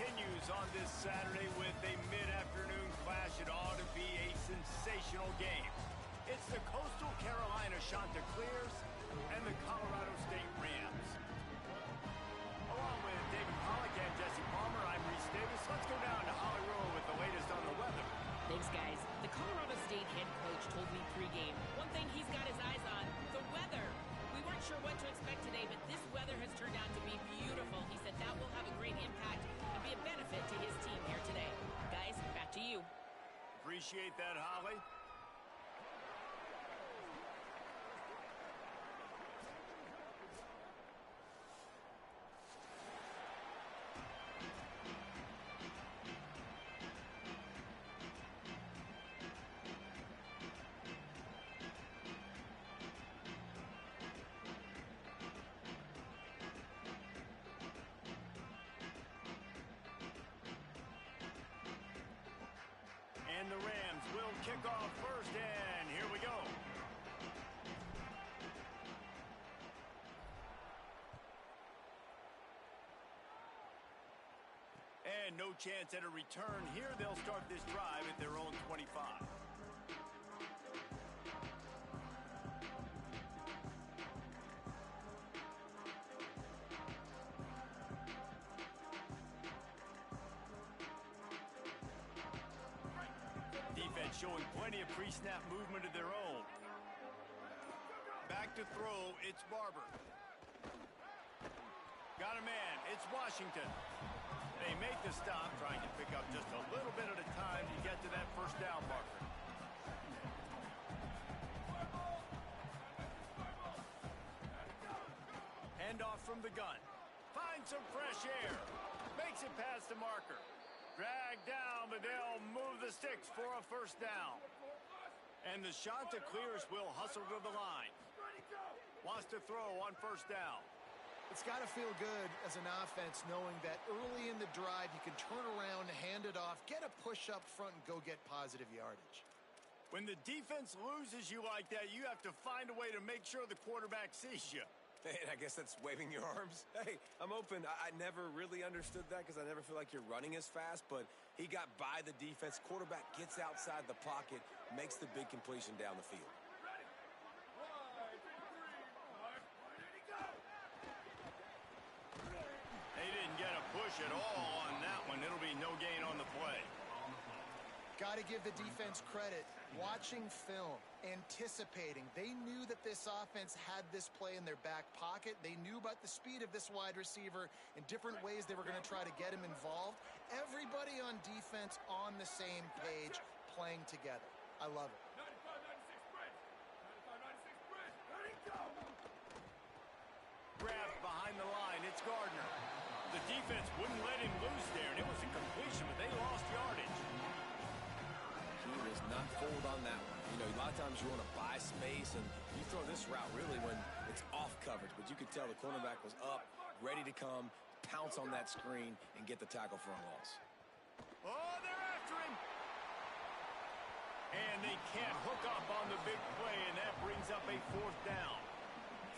continues on this Saturday with a mid-afternoon clash. It ought to be a sensational game. It's the Coastal Carolina Chanticleers and the Colorado State Rams. Along with David Pollack and Jesse Palmer, I'm Reese Davis. Let's go down to Hollywood with the latest on the weather. Thanks, guys. The Colorado State head coach told me pregame one thing he's got his eyes on, the weather. We weren't sure what to expect today, but this weather has turned out to be beautiful. He said that will have a great impact and be a benefit to his team here today. Guys, back to you. Appreciate that, Holly. And the Rams will kick off first, and here we go. And no chance at a return here. They'll start this drive at their own 25. Defense showing plenty of pre-snap movement of their own. Back to throw, it's Barber. Got a man, it's Washington. They make the stop, trying to pick up just a little bit at a time to get to that first down marker. Handoff from the gun. Finds some fresh air. Makes it past the marker. Dragged down, but they'll move the sticks for a first down. And the Chanticleers will hustle to the line. Wants to throw on first down. It's got to feel good as an offense knowing that early in the drive you can turn around, hand it off, get a push up front, and go get positive yardage. When the defense loses you like that, you have to find a way to make sure the quarterback sees you. Hey, I guess that's waving your arms. Hey, I'm open. I never really understood that because I never feel like you're running as fast, but he got by the defense. Quarterback gets outside the pocket, makes the big completion down the field. They didn't get a push at all on that one. It'll be no gain on the play. Got to give the defense credit. Watching film, anticipating. They knew that this offense had this play in their back pocket. They knew about the speed of this wide receiver and different ways they were going to try to get him involved. Everybody on defense on the same page, playing together. I love it. 95-96 sprint. 95-96 sprint. Ready, go. Grabbed behind the line. It's Gardner. The defense wouldn't let him loose there, and it was a completion, but they lost yardage. He was not fooled on that one. You know, a lot of times you want to buy space, and you throw this route really when it's off coverage. But you could tell the cornerback was up, ready to come, pounce on that screen, and get the tackle for a loss. Oh, they're after him. And they can't hook up on the big play, and that brings up a fourth down.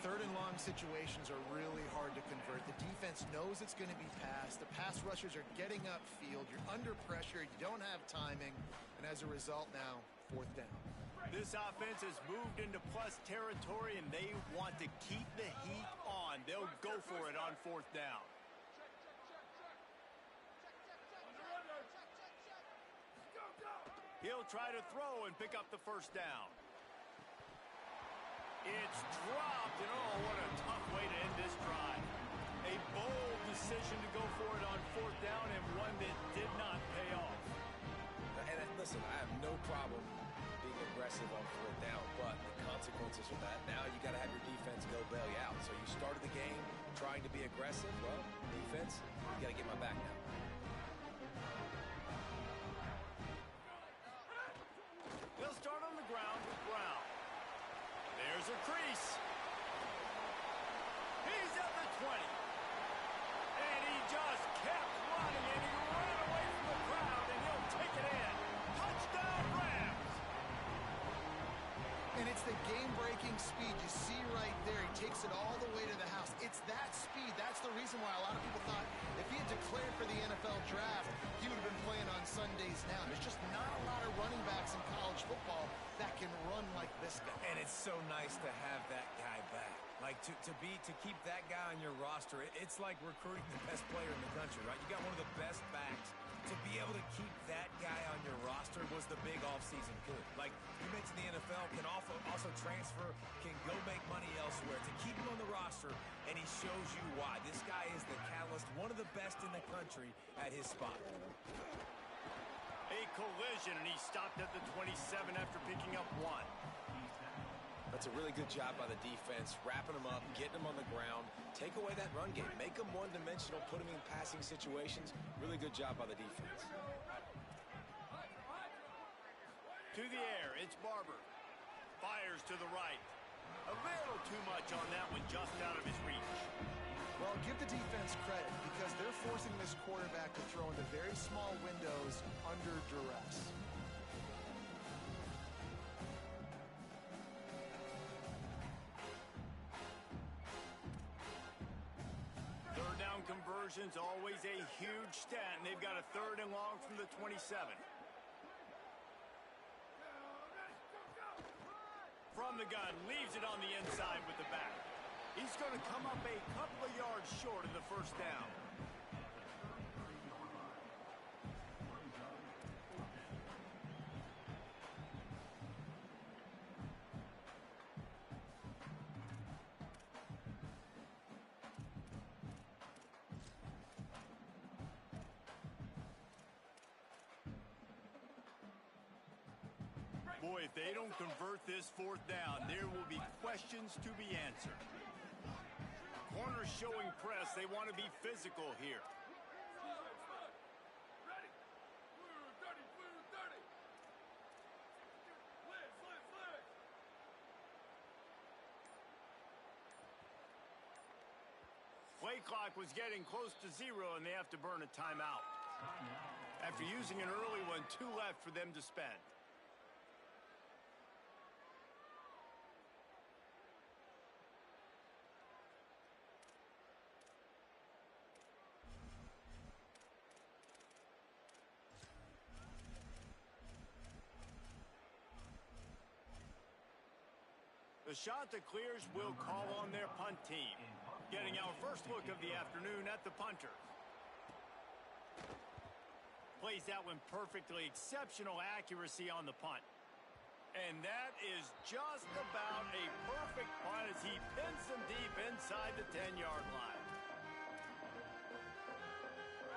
Third and long situations are really hard to convert. The defense knows it's going to be passed. The pass rushers are getting upfield. You're under pressure. You don't have timing. And as a result now, fourth down. This offense has moved into plus territory, and they want to keep the heat on. They'll go for it on fourth down. He'll try to throw and pick up the first down. It's dropped, and oh, what a tough way to end this drive. A bold decision to go for it on fourth down, and one that did not pay off. And listen, I have no problem being aggressive on fourth down, but the consequences of that, now you got to have your defense go bail you out. So you started the game trying to be aggressive. Well, defense, you got to get my back now. They'll start on the ground with Brown. There's a crease. He's at the 20. And he just kept running, and he ran away from the crowd, and he'll take it in. Touchdown, Rams! And it's the game-breaking speed. You see right there, he takes it all the way to the house. It's that speed. That's the reason why a lot of people thought if he he had declared for the NFL draft, he would have been playing on Sundays now. There's just not a lot of running backs in college football that can run like this guy. And it's so nice to have that guy back. Like, to keep that guy on your roster, it's like recruiting the best player in the country, right? You got one of the best backs. To be able to keep that guy on your roster was the big offseason coup. Like, you mentioned the NFL can also transfer, can go make money elsewhere. To keep him on the roster, and he shows you why. This guy is the catalyst, one of the best in the country at his spot. A collision, and he stopped at the 27 after picking up 1. That's a really good job by the defense, wrapping them up, getting them on the ground, take away that run game, make them one-dimensional, put them in passing situations. Really good job by the defense. To the air, it's Barber. Fires to the right. A little too much on that one, just out of his reach. Well, give the defense credit because they're forcing this quarterback to throw into very small windows under duress. Conversion's always a huge stat, and they've got a 3rd and long from the 27. From the gun, leaves it on the inside with the back. He's going to come up a couple of yards short of the 1st down. Boy, if they don't convert this 4th down, there will be questions to be answered. Corners showing press. They want to be physical here. Ready? Blue 30, blue 30. Blitz. Play clock was getting close to 0, and they have to burn a timeout. After using an early one, 2 left for them to spend. The Chanticleers will call on their punt team. Getting our first look of the afternoon at the punter. Plays that one perfectly. Exceptional accuracy on the punt. And that is just about a perfect punt as he pins them deep inside the 10-yard line.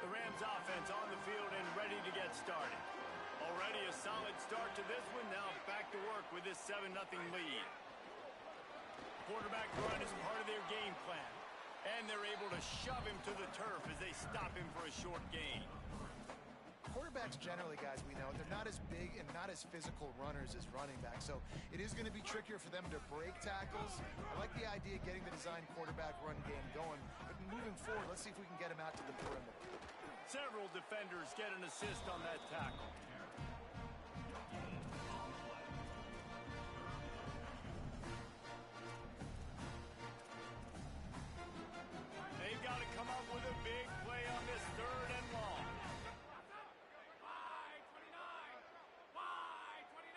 The Rams offense on the field and ready to get started. Already a solid start to this one. Now back to work with this 7-0 lead. Quarterback run is part of their game plan. And they're able to shove him to the turf as they stop him for a short gain. Quarterbacks generally, guys, we know, they're not as big and not as physical runners as running backs. So it is going to be trickier for them to break tackles. I like the idea of getting the design quarterback run game going. But moving forward, let's see if we can get him out to the perimeter. Several defenders get an assist on that tackle. They've got to come up with a big play on this 3rd and long. Wide 29. Wide 29.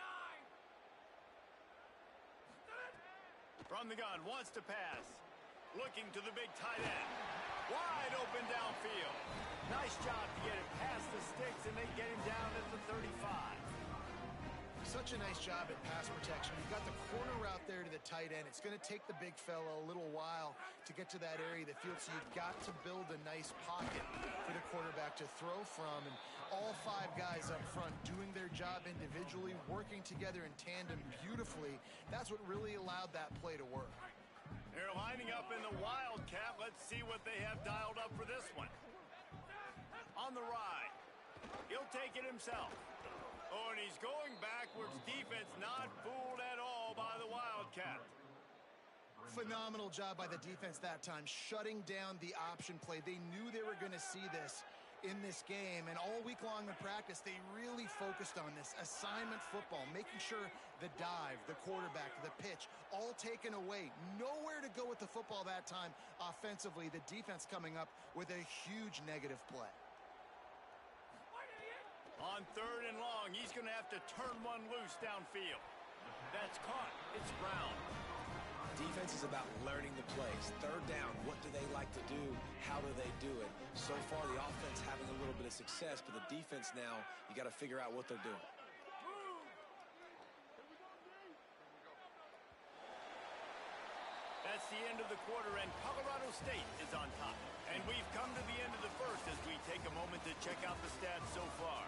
From the gun, wants to pass. Looking to the big tight end. Wide open downfield. Nice job to get it past the sticks, and they get him down at the 35. Such a nice job at pass protection. You've got the corner route there to the tight end. It's going to take the big fella a little while to get to that area of the field, so you've got to build a nice pocket for the quarterback to throw from. And all 5 guys up front doing their job individually, working together in tandem beautifully. That's what really allowed that play to work. They're lining up in the Wildcat. Let's see what they have dialed up for this one. On the ride. He'll take it himself. Oh, and he's going backwards. Defense not fooled at all by the Wildcat. Phenomenal job by the defense that time, shutting down the option play. They knew they were going to see this, in this game, and all week long in practice, they really focused on this assignment football, making sure the dive, the quarterback, the pitch, all taken away. Nowhere to go with the football that time offensively. The defense coming up with a huge negative play. On 3rd and long, he's going to have to turn one loose downfield. That's caught. It's Brown. Defense is about learning the plays. 3rd down, what do they like to do? How do they do it? So far, the offense having a little bit of success, but the defense now, you got to figure out what they're doing. That's the end of the quarter, and Colorado State is on top. And we've come to the end of the first as we take a moment to check out the stats so far.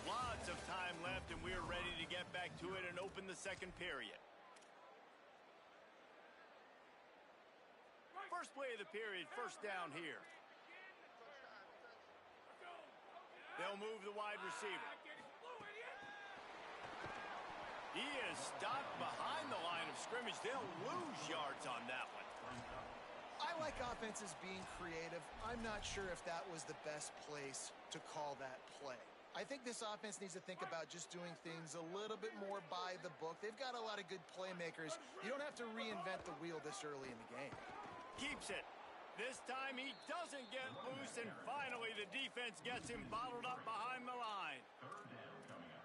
Lots of time left, and we're ready to get back to it and open the second period. First play of the period, first down here. They'll move the wide receiver. He is stopped behind the line of scrimmage. They'll lose yards on that one. I like offenses being creative. I'm not sure if that was the best place to call that play. I think this offense needs to think about just doing things a little bit more by the book. They've got a lot of good playmakers. You don't have to reinvent the wheel this early in the game. Keeps it. This time he doesn't get loose, and finally the defense gets him bottled up behind the line.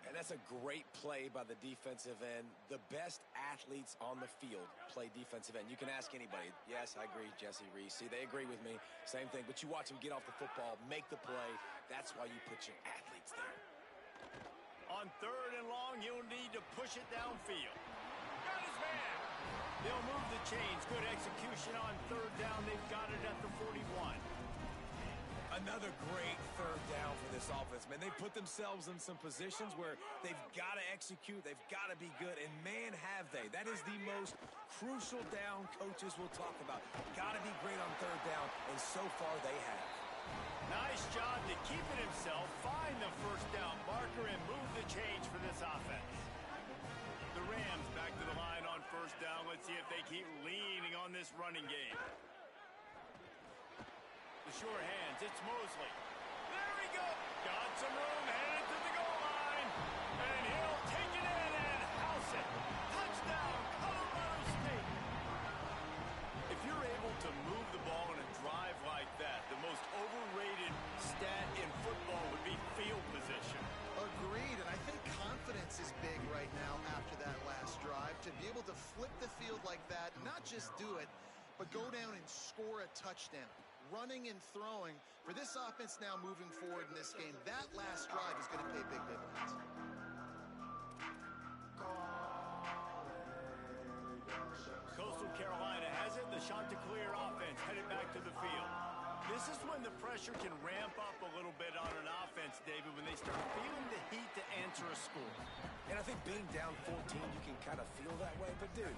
And that's a great play by the defensive end. The best athletes on the field play defensive end. You can ask anybody. Yes, I agree, Jesse Reese. See, they agree with me. Same thing. But you watch them get off the football, make the play. That's why you put your athletes there. On 3rd and long, he'll need to push it downfield. Got his man. They'll move the chains. Good execution on 3rd down. They've got it at the 41. Another great 3rd down for this offense, man. They put themselves in some positions where they've got to execute, they've got to be good, and man, have they. That is the most crucial down coaches will talk about. Got to be great on 3rd down, and so far they have. Nice job to keep it himself, find the first down marker, and move the change for this offense. The Rams back to the line on 1st down. Let's see if they keep leaning on this running game. The sure hands, it's Mosley. There we go. Got some room, headed to the goal line. And he'll take it in and house it. Touchdown, Colorado State. If you're able to move the ball in a drive like that, the most overrated stat in football would be field position. Agreed, and I think confidence is big right now after that last drive. To be able to flip the field like that, not just do it, but go down and score a touchdown. Running and throwing for this offense now moving forward in this game. That last drive is going to pay big dividends. Coastal Carolina has it. The Chanticleer offense headed back to the field. This is when the pressure can ramp up a little bit on an offense, David, when they start feeling the heat to answer a score. And I think being down 14, you can kind of feel that way. But, dude,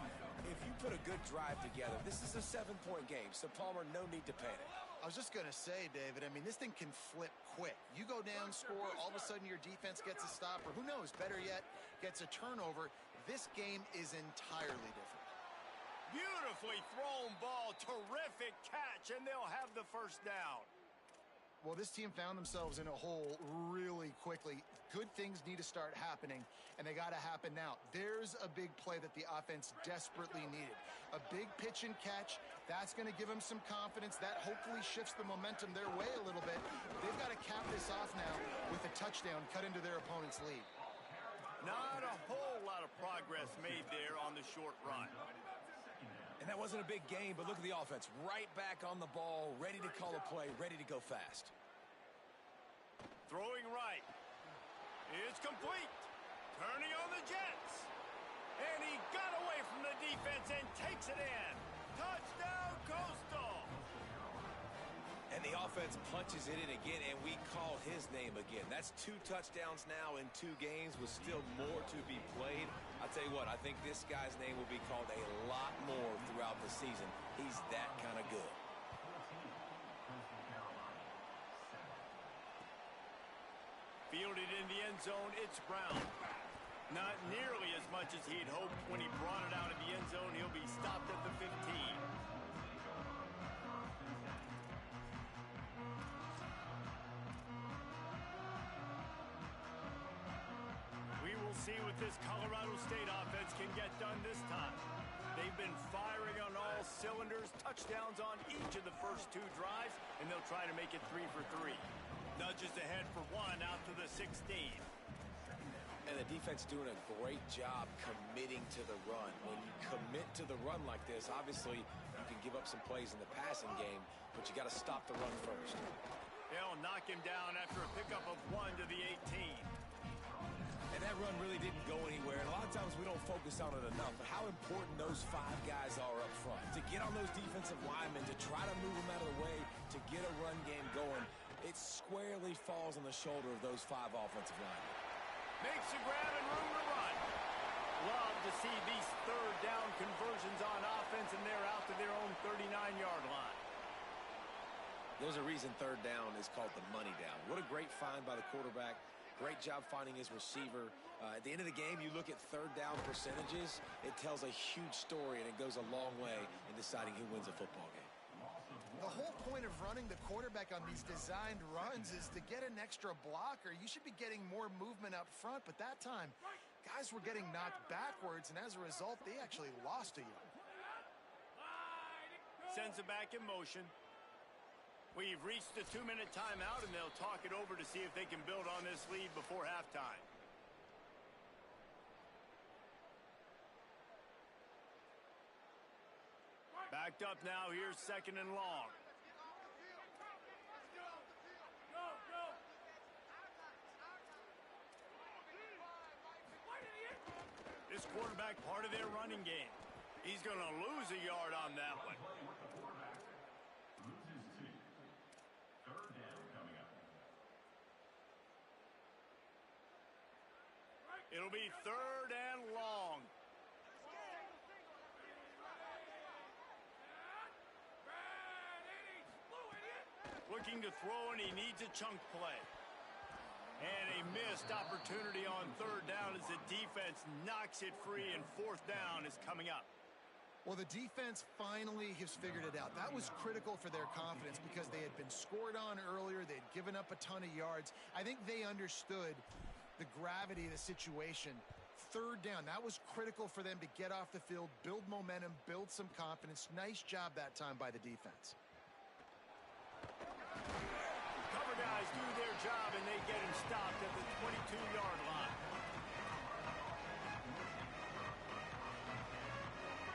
if you put a good drive together, this is a 7-point game. So, Palmer, no need to panic. I was just going to say, David, I mean, this thing can flip quick. You go down, score, all of a sudden your defense gets a stop, or who knows, better yet, gets a turnover. This game is entirely different. Beautifully thrown ball, terrific catch, and they'll have the first down. Well, this team found themselves in a hole really quickly. Good things need to start happening, and they got to happen now. There's a big play that the offense desperately needed. A big pitch and catch. That's going to give them some confidence. That hopefully shifts the momentum their way a little bit. They've got to cap this off now with a touchdown cut into their opponent's lead. Not a whole lot of progress made there on the short run. And that wasn't a big game, but look at the offense. Right back on the ball, ready to call a play, ready to go fast. Throwing right. It's complete. Turning on the Jets. And he got away from the defense and takes it in. Touchdown, Coastal. And the offense punches it in again, and we call his name again. That's 2 touchdowns now in 2 games with still more to be played. I'll tell you what, I think this guy's name will be called a lot more throughout the season. He's that kind of good. Fielded in the end zone, it's Brown. Not nearly as much as he'd hoped when he brought it out of the end zone. He'll be stopped at the 15. We'll see what this Colorado State offense can get done this time. They've been firing on all cylinders, touchdowns on each of the first 2 drives, and they'll try to make it 3 for 3. Nudges ahead for 1 out to the 16. And the defense doing a great job committing to the run. When you commit to the run like this, obviously you can give up some plays in the passing game, but you got to stop the run first. They'll knock him down after a pickup of 1 to the 18. And that run really didn't go anywhere. And a lot of times we don't focus on it enough, but how important those 5 guys are up front. To get on those defensive linemen, to try to move them out of the way, to get a run game going, it squarely falls on the shoulder of those 5 offensive linemen. Makes a grab and room to run. Love to see these third down conversions on offense, and they're out to their own 39-yard line. There's a reason third down is called the money down. What a great find by the quarterback. Great job finding his receiver. At the end of the game, you look at third down percentages. It tells a huge story, and it goes a long way in deciding who wins a football game. The whole point of running the quarterback on these designed runs is to get an extra blocker. You should be getting more movement up front, but that time, guys were getting knocked backwards, and as a result, they actually lost a yard. Sends it back in motion. We've reached the 2-minute timeout, and they'll talk it over to see if they can build on this lead before halftime. Backed up now. Here's 2nd and long. This quarterback part of their running game. He's going to lose a yard on that one. It'll be 3rd and long. Looking to throw, and he needs a chunk play. And a missed opportunity on 3rd down as the defense knocks it free, and 4th down is coming up. Well, the defense finally has figured it out. That was critical for their confidence because they had been scored on earlier. They'd given up a ton of yards. I think they understood the gravity of the situation. 3rd down, that was critical for them to get off the field, build momentum, build some confidence. Nice job that time by the defense. Cover guys do their job, and they get him stopped at the 22-yard line.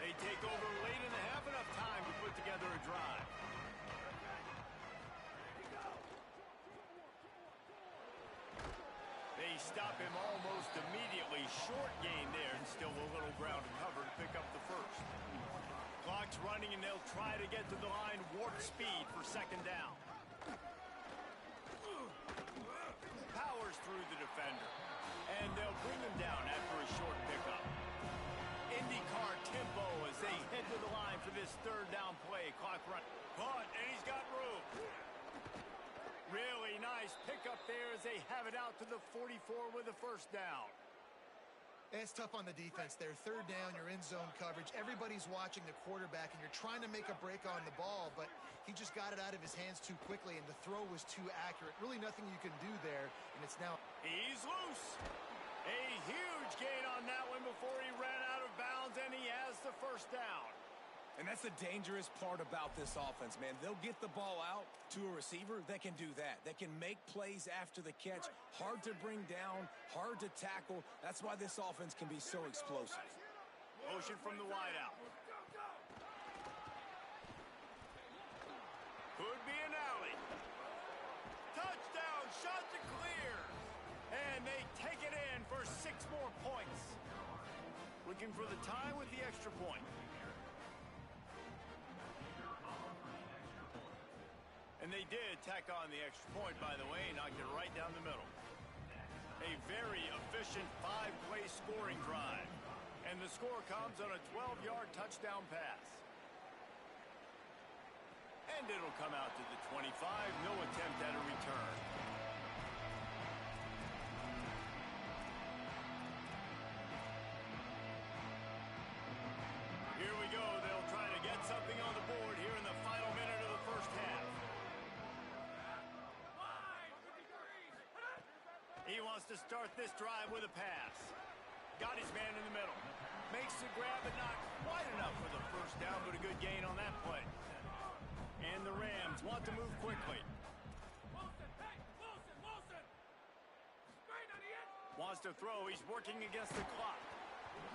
They take over late in the half, enough time to put together a drive. They stop him almost immediately. Short gain there, and still a little ground to cover to pick up the 1st. Clock's running, and they'll try to get to the line warp speed for 2nd down. Powers through the defender, and they'll bring him down after a short pickup. IndyCar tempo as they head to the line for this 3rd down play. Clock run. Caught, and he's got room. Really nice pickup there as they have it out to the 44 with a 1st down. It's tough on the defense there. 3rd down, you're in zone coverage. Everybody's watching the quarterback, and you're trying to make a break on the ball, but he just got it out of his hands too quickly, and the throw was too accurate. Really nothing you can do there, and it's now... He's loose. A huge gain on that one before he ran out of bounds, and he has the 1st down. And that's the dangerous part about this offense, man. They'll get the ball out to a receiver that can do that. That can make plays after the catch. Hard to bring down, hard to tackle. That's why this offense can be so explosive. Motion from the wideout. Could be an alley. Touchdown, shot to clear. And they take it in for 6 more points. Looking for the tie with the extra point. And they did tack on the extra point, by the way, knocked it right down the middle. A very efficient 5-play scoring drive. And the score comes on a 12-yard touchdown pass. And it'll come out to the 25. No attempt at a return. Here we go. They'll try to get something on the board here in the final minute of the 1st half. He wants to start this drive with a pass. Got his man in the middle. Makes the grab, but not quite enough for the first down, but a good gain on that play. And the Rams want to move quickly. Wilson, hey, Wilson! Straight on the end. Wants to throw. He's working against the clock.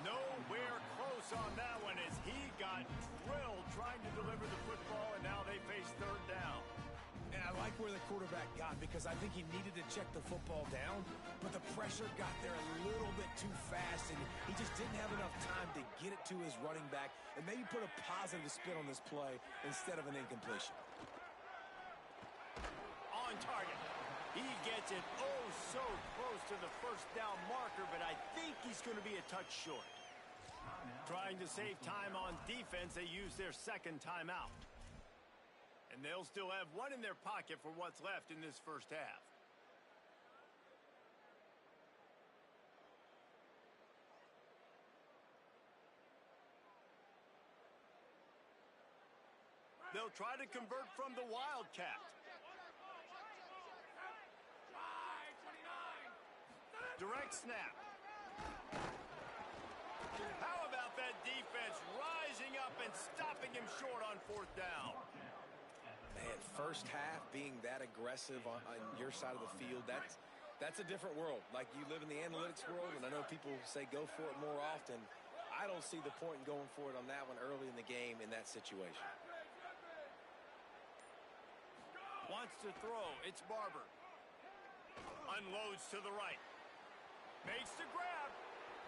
Nowhere close on that one as he got drilled trying to deliver the football, and now they face third down. And I like where the quarterback got because I think he needed to check the football down, but the pressure got there a little bit too fast, and he just didn't have enough time to get it to his running back and maybe put a positive spin on this play instead of an incompletion. On target. He gets it oh so close to the first down marker, but I think he's going to be a touch short. Trying to save time on defense, they use their second timeout. And they'll still have one in their pocket for what's left in this first half. They'll try to convert from the Wildcat. Direct snap. How about that defense rising up and stopping him short on fourth down? Man, first half being that aggressive on your side of the field, that's a different world. Like, you live in the analytics world, and I know people say go for it more often. I don't see the point in going for it on that one early in the game in that situation. Wants to throw. It's Barber. Unloads to the right. Makes the grab.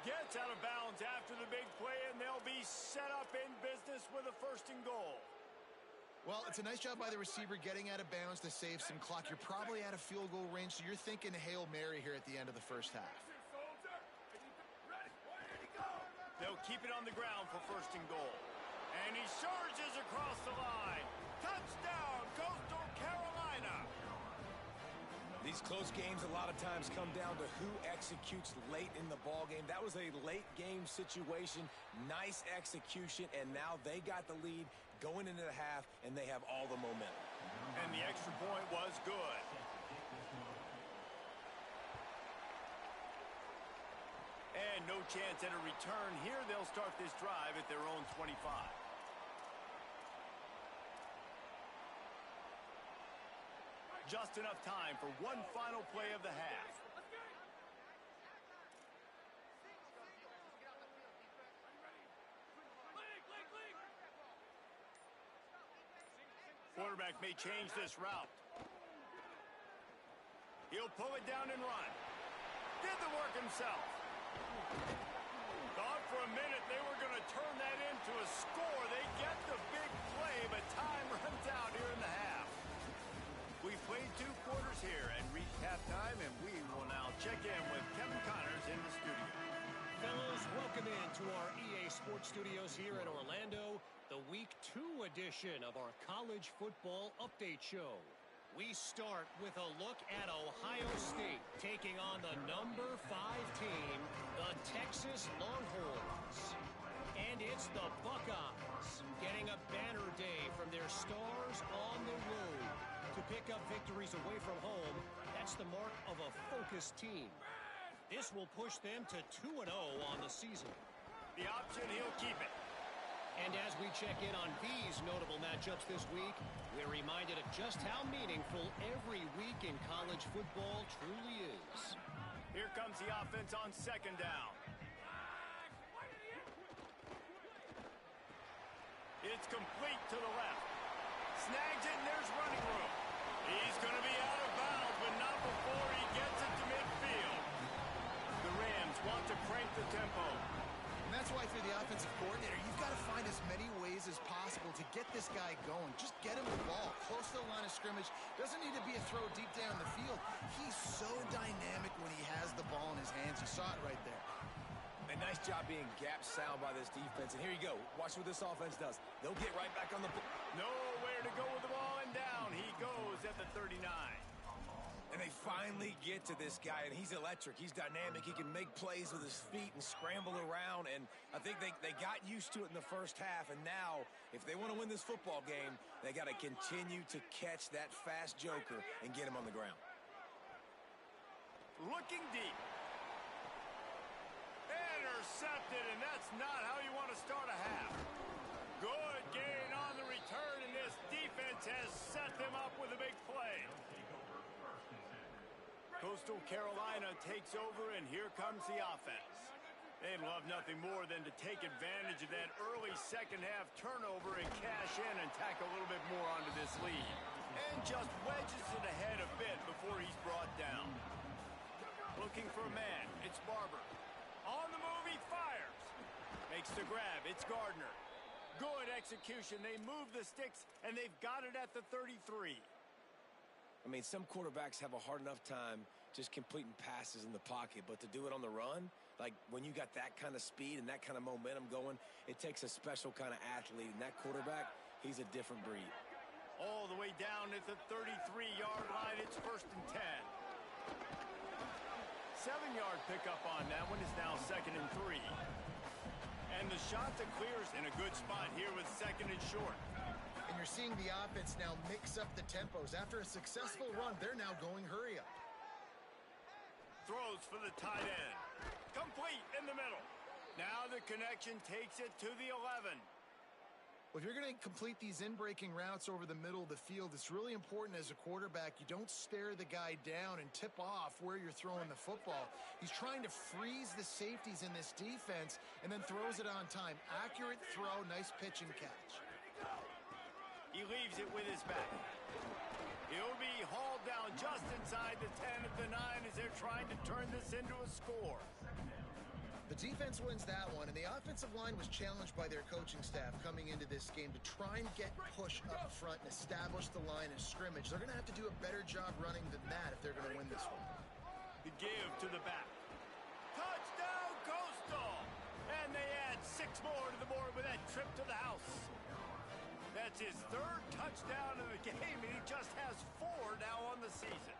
Gets out of bounds after the big play, and they'll be set up in business with a first and goal. Well, it's a nice job by the receiver getting out of bounds to save some clock. You're probably out of field goal range, so you're thinking Hail Mary here at the end of the first half. They'll keep it on the ground for first and goal. And he surges across the line. Touchdown, Coastal Carolina. These close games a lot of times come down to who executes late in the ball game. That was a late game situation. Nice execution, and now they got the lead going into the half, and they have all the momentum. And the extra point was good. And no chance at a return here. They'll start this drive at their own 25. Just enough time for one final play of the half. Quarterback may change this route. He'll pull it down and run. Did the work himself. Thought for a minute they were going to turn that into a score. They get the big play, but time runs out here in the half. We've played 2 quarters here and reached halftime, and we will now check in with Kevin Connors in the studio. Fellows, welcome into our EA Sports Studios here in Orlando, the Week 2 edition of our College Football Update Show. We start with a look at Ohio State taking on the number 5 team, the Texas Longhorns. And it's the Buckeyes getting a banner day from their stars on the road. To pick up victories away from home, that's the mark of a focused team. This will push them to 2-0 on the season. The option, he'll keep it. And as we check in on these notable matchups this week, we're reminded of just how meaningful every week in college football truly is. Here comes the offense on second down. It's complete to the left. Snags it, and there's running room. He's going to be out of bounds, but not before he gets it to midfield. The Rams want to crank the tempo. And that's why, through the offensive coordinator, you've got to find as many ways as possible to get this guy going. Just get him the ball close to the line of scrimmage. Doesn't need to be a throw deep down the field. He's so dynamic when he has the ball in his hands. You saw it right there. A nice job being gap sound by this defense. And here you go. Watch what this offense does. They'll get right back on the ball. Nowhere to go with the ball, and down he goes at the 39. And they finally get to this guy, and he's electric. He's dynamic. He can make plays with his feet and scramble around. And I think they got used to it in the first half. And now, if they want to win this football game, they got to continue to catch that fast joker and get him on the ground. Looking deep. And intercepted, and that's not how you want to start a half. Good gain on the return, and this defense has set them up with a big play. Coastal Carolina takes over, and here comes the offense. They'd love nothing more than to take advantage of that early second-half turnover and cash in and tack a little bit more onto this lead. And just wedges it ahead a bit before he's brought down. Looking for a man. It's Barber. On the move, he fires. Makes the grab. It's Gardner. Good execution. They move the sticks, and they've got it at the 33. I mean, some quarterbacks have a hard enough time just completing passes in the pocket, but to do it on the run, like when you got that kind of speed and that kind of momentum going, it takes a special kind of athlete, and that quarterback, he's a different breed. All the way down at the 33-yard line, it's 1st and 10. 7-yard pickup on that one is now 2nd and 3. And the shot that clears in a good spot here with 2nd and short. And you're seeing the offense now mix up the tempos. After a successful run, they're now going hurry up. Throws for the tight end. Complete in the middle. Now the connection takes it to the 11. Well, if you're going to complete these in-breaking routes over the middle of the field, it's really important as a quarterback you don't stare the guy down and tip off where you're throwing the football. He's trying to freeze the safeties in this defense and then throws it on time. Accurate throw, nice pitch and catch. He leaves it with his back. He'll be hauled down just inside the 10 at the 9 as they're trying to turn this into a score. The defense wins that one, and the offensive line was challenged by their coaching staff coming into this game to try and get push up front and establish the line of scrimmage. They're going to have to do a better job running than that if they're going to win this one. The give to the back. Touchdown, Coastal! And they add 6 more to the board with that trip to the house. That's his 3rd touchdown of the game, and he just has 4 now on the season.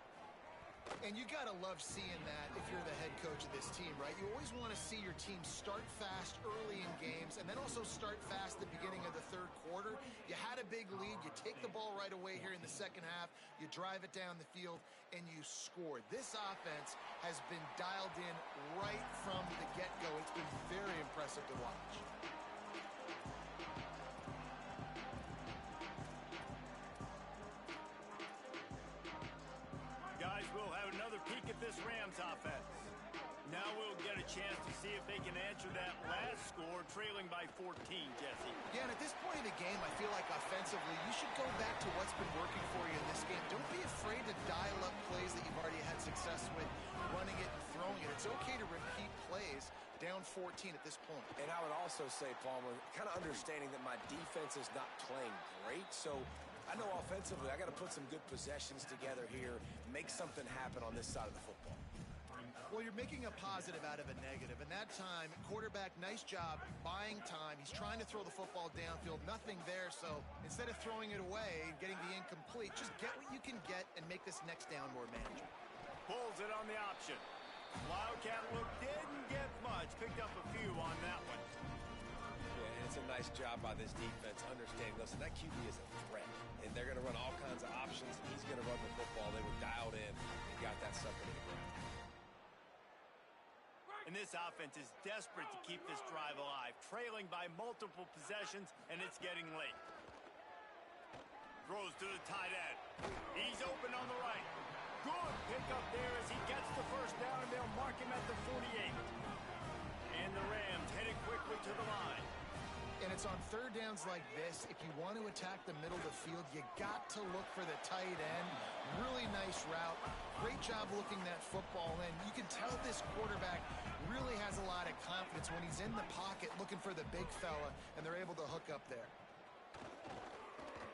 And you got to love seeing that if you're the head coach of this team, right? You always want to see your team start fast early in games and then also start fast at the beginning of the 3rd quarter. You had a big lead. You take the ball right away here in the 2nd half. You drive it down the field, and you score. This offense has been dialed in right from the get-go. It's been very impressive to watch. We'll have another peek at this Rams offense. Now we'll get a chance to see if they can answer that last score, trailing by 14, Jesse. Yeah, and at this point in the game, I feel like offensively, you should go back to what's been working for you in this game. Don't be afraid to dial up plays that you've already had success with, running it and throwing it. It's okay to repeat plays down 14 at this point. And I would also say, Palmer, kind of understanding that my defense is not playing great, so I know offensively I got to put some good possessions together here, make something happen on this side of the football. Well, you're making a positive out of a negative. And that time, quarterback, nice job buying time. He's trying to throw the football downfield. Nothing there, so instead of throwing it away and getting the incomplete, just get what you can get and make this next down more manageable. Pulls it on the option. Wildcat look didn't get much. Picked up a few on that one. Yeah, and it's a nice job by this defense understanding, listen, that QB is a threat. And they're going to run all kinds of options, and he's going to run the football. They were dialed in and got that sucker to the ground. And this offense is desperate to keep this drive alive, trailing by multiple possessions, and it's getting late. Throws to the tight end. He's open on the right. Good pickup there as he gets the 1st down, and they'll mark him at the 48. And the Rams headed quickly to the line. And it's on 3rd downs like this. If you want to attack the middle of the field, you got to look for the tight end. Really nice route. Great job looking that football in. You can tell this quarterback really has a lot of confidence when he's in the pocket looking for the big fella, and they're able to hook up there.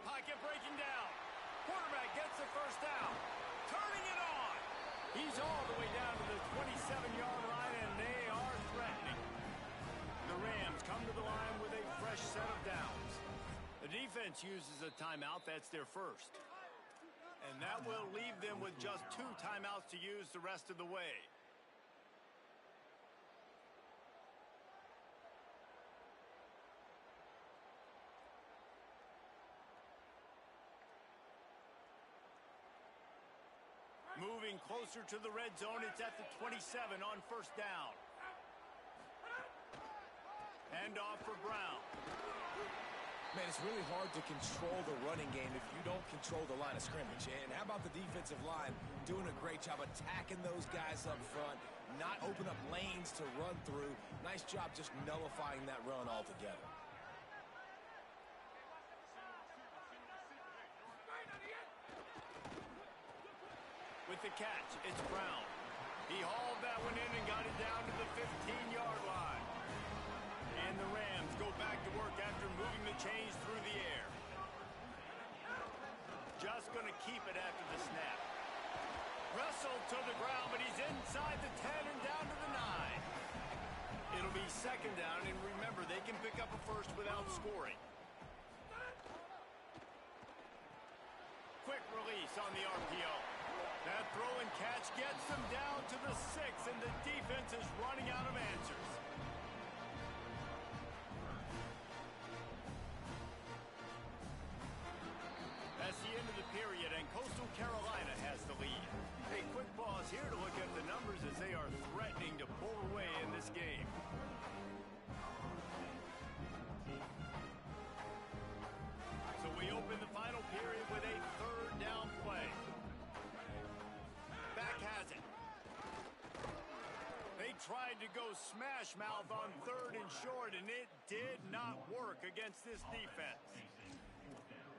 Pocket breaking down. Quarterback gets the 1st down. Turning it on. He's all the way down to the 27-yard line, and they are threatening. The Rams come to the line with a fresh set of downs. The defense uses a timeout. That's their 1st. And that will leave them with just 2 timeouts to use the rest of the way. Moving closer to the red zone, it's at the 27 on 1st down. Hand off for Brown. Man, it's really hard to control the running game if you don't control the line of scrimmage. And how about the defensive line doing a great job attacking those guys up front, not open up lanes to run through. Nice job just nullifying that run altogether. With the catch, it's Brown. He hauled that one in and got it down to the 15-yard line. And the Rams go back to work after moving the chains through the air. Just going to keep it after the snap. Wrestled to the ground, but he's inside the 10 and down to the 9. It'll be second down, and remember, they can pick up a first without scoring. Quick release on the RPO. That throw and catch gets them down to the 6, and the defense is running out of answers. That's the end of the period, and Coastal Carolina has the lead. A quick pause here to look at the numbers as they are threatening to pull away in this game. So we open the final period with a third down play. Back has it. They tried to go smash mouth on third and short, and it did not work against this defense.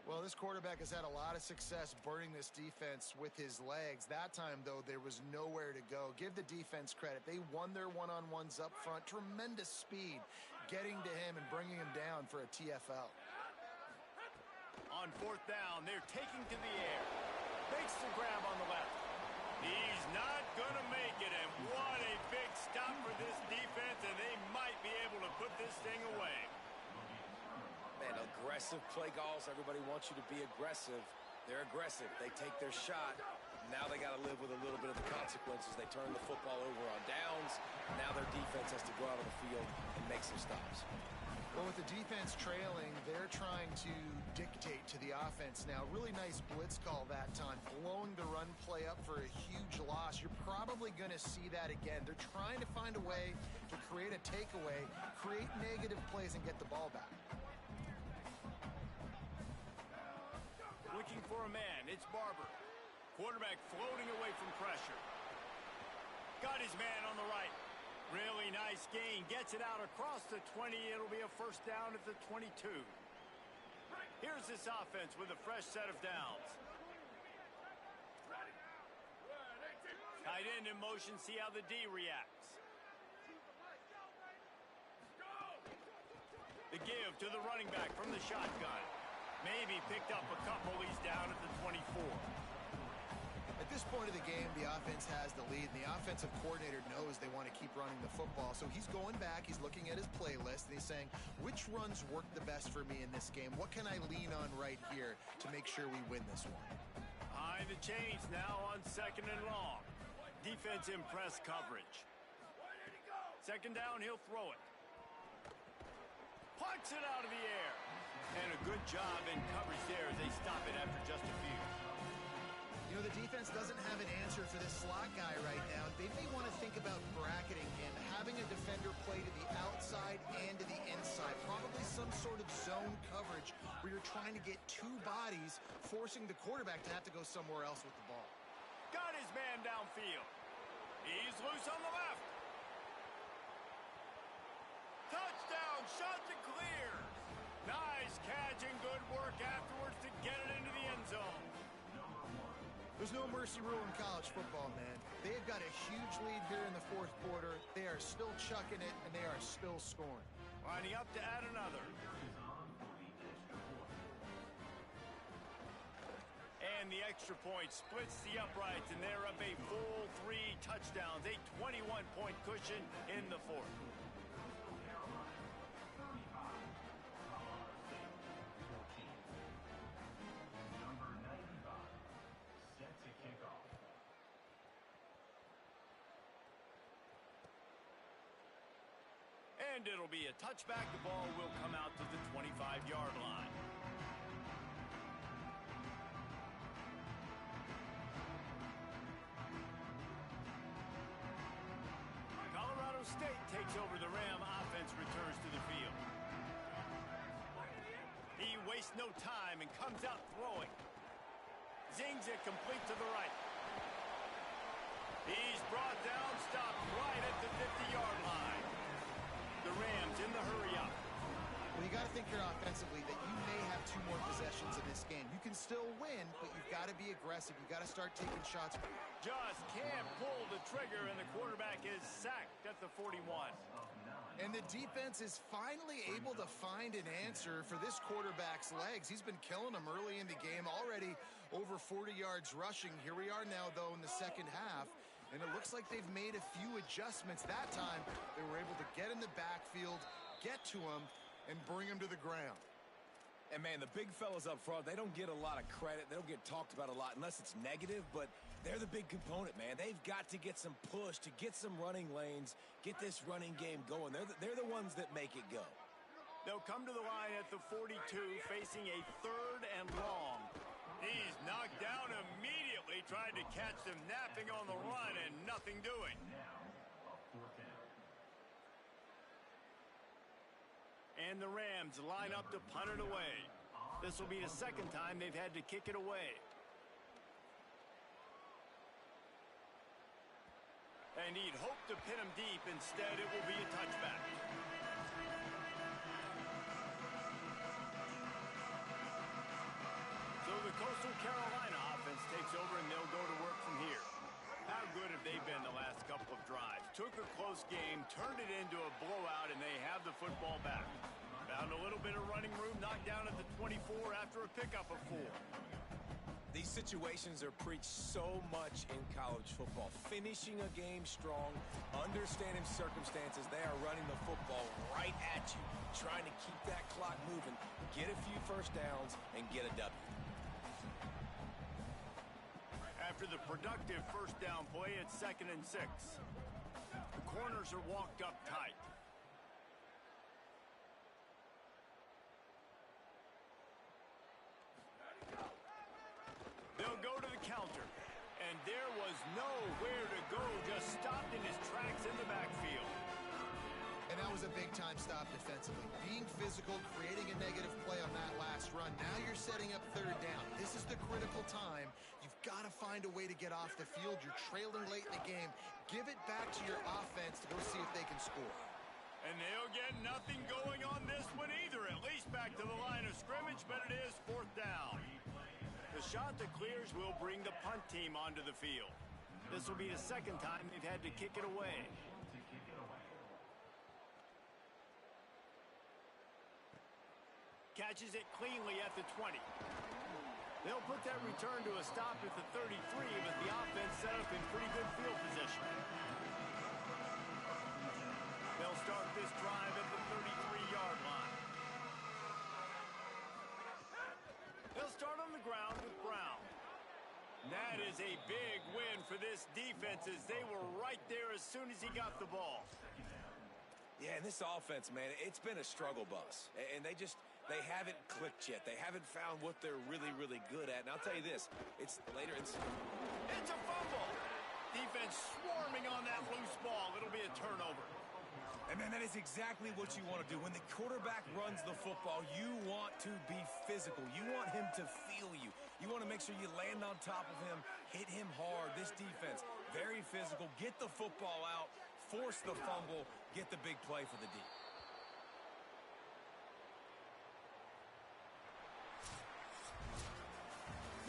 Well, this quarterback has had a lot of success burning this defense with his legs. That time, though, there was nowhere to go. Give the defense credit. They won their one-on-ones up front. Tremendous speed getting to him and bringing him down for a TFL. On fourth down, they're taking to the air. Makes the grab on the left. He's not going to make it, and what a big stop for this defense, and they might be able to put this thing away. Man, aggressive play calls. Everybody wants you to be aggressive. They're aggressive. They take their shot. Now they got to live with a little bit of the consequences. They turn the football over on downs. Now their defense has to go out on the field and make some stops. Well, with the defense trailing, they're trying to dictate to the offense now. Really nice blitz call that time, blowing the run play up for a huge loss. You're probably going to see that again. They're trying to find a way to create a takeaway, create negative plays, and get the ball back. Looking for a man, it's Barber. Quarterback floating away from pressure. Got his man on the right. Really nice gain. Gets it out across the 20. It'll be a first down at the 22. Here's this offense with a fresh set of downs. Tight end in motion. See how the D reacts. The give to the running back from the shotgun. Maybe picked up a couple. He's down at the 24. At this point of the game, the offense has the lead, and the offensive coordinator knows they want to keep running the football. So he's going back, he's looking at his playlist, and he's saying, which runs work the best for me in this game? What can I lean on right here to make sure we win this one? Behind the chains now on second and long. Defense in press coverage. Second down, he'll throw it. Plucks it out of the air. And a good job in coverage there as they stop it after just a few. You know, the defense doesn't have an answer for this slot guy right now. They may want to think about bracketing him, having a defender play to the outside and to the inside. Probably some sort of zone coverage where you're trying to get two bodies, forcing the quarterback to have to go somewhere else with the ball. Got his man downfield. He's loose on the left. Touchdown, Shanta clears. Nice catch and good work afterwards to get it into the end zone. There's no mercy rule in college football, man. They've got a huge lead here in the fourth quarter. They are still chucking it, and they are still scoring. Lining up to add another. And the extra point splits the uprights, and they're up a full 3 touchdowns, a 21-point cushion in the fourth. And it'll be a touchback. The ball will come out to the 25-yard line. Colorado State takes over the Ram offense, returns to the field. He wastes no time and comes out throwing. Zings it complete to the right. He's brought down, stopped right at the 50-yard line. The Rams in the hurry up. Well, you got to think here offensively that you may have 2 more possessions in this game. You can still win, but you've got to be aggressive. You've got to start taking shots. Just can't pull the trigger, and the quarterback is sacked at the 41. And the defense is finally able to find an answer for this quarterback's legs. He's been killing them early in the game, already over 40 yards rushing. Here we are now, though, in the second half, and it looks like they've made a few adjustments. That time, they were able to get in the backfield, get to him, and bring him to the ground. And, man, the big fellas up front, they don't get a lot of credit. They don't get talked about a lot unless it's negative, but they're the big component, man. They've got to get some push, to get some running lanes, get this running game going. They're the ones that make it go. They'll come to the line at the 42, facing a 3rd and long. He's knocked down immediately, tried to catch them napping on the run and nothing doing. And the Rams line up to punt it away. This will be the 2nd time they've had to kick it away. And he'd hoped to pin him deep. Instead, it will be a touchback. So the Coastal Carolina offense takes over, and they'll go to work from here. How good have they been the last couple of drives? Took a close game, turned it into a blowout, and they have the football back. Found a little bit of running room, knocked down at the 24 after a pickup of 4. These situations are preached so much in college football. Finishing a game strong, understanding circumstances. They are running the football right at you, trying to keep that clock moving, get a few first downs, and get a W. After the productive first down play, it's 2nd and 6. The corners are walked up tight. They'll go to the counter. And there was nowhere to go, just stopped in his tracks in the backfield. And that was a big-time stop defensively. Being physical, creating a negative play on that last run. Now you're setting up 3rd down. This is the critical time. You've got to find a way to get off the field. You're trailing late in the game. Give it back to your offense to go see if they can score. And they'll get nothing going on this one either. At least back to the line of scrimmage, but it is 4th down. The Shanta Clears will bring the punt team onto the field. This will be the 2nd time they've had to kick it away. Catches it cleanly at the 20. They'll put that return to a stop at the 33, but the offense set up in pretty good field position. They'll start this drive at the 33-yard line. They'll start on the ground with Brown. That is a big win for this defense, as they were right there as soon as he got the ball. Yeah, and this offense, man, it's been a struggle bus. And they haven't clicked yet. They haven't found what they're really, really good at. And I'll tell you this, it's later. It's a fumble. Defense swarming on that loose ball. It'll be a turnover. And, man, that is exactly what you want to do. When the quarterback runs the football, you want to be physical. You want him to feel you. You want to make sure you land on top of him, hit him hard. This defense, very physical. Get the football out, force the fumble, get the big play for the D.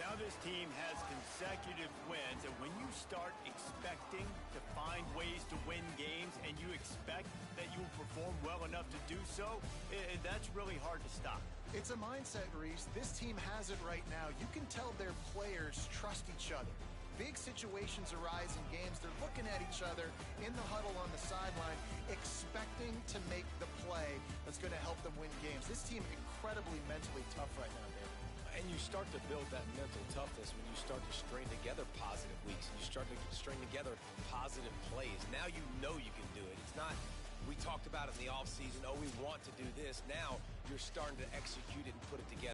Now this team has consecutive wins, and when you start expecting to find ways to win games and you expect that you will perform well enough to do so, that's really hard to stop. It's a mindset, Reese. This team has it right now. You can tell their players trust each other. Big situations arise in games. They're looking at each other in the huddle on the sideline, expecting to make the play that's going to help them win games. This team incredibly mentally tough right now, David. And you start to build that mental toughness when you start to string together positive weeks. And you start to string together positive plays. Now you know you can do it. It's not, we talked about it in the offseason, oh, we want to do this. Now you're starting to execute it and put it together.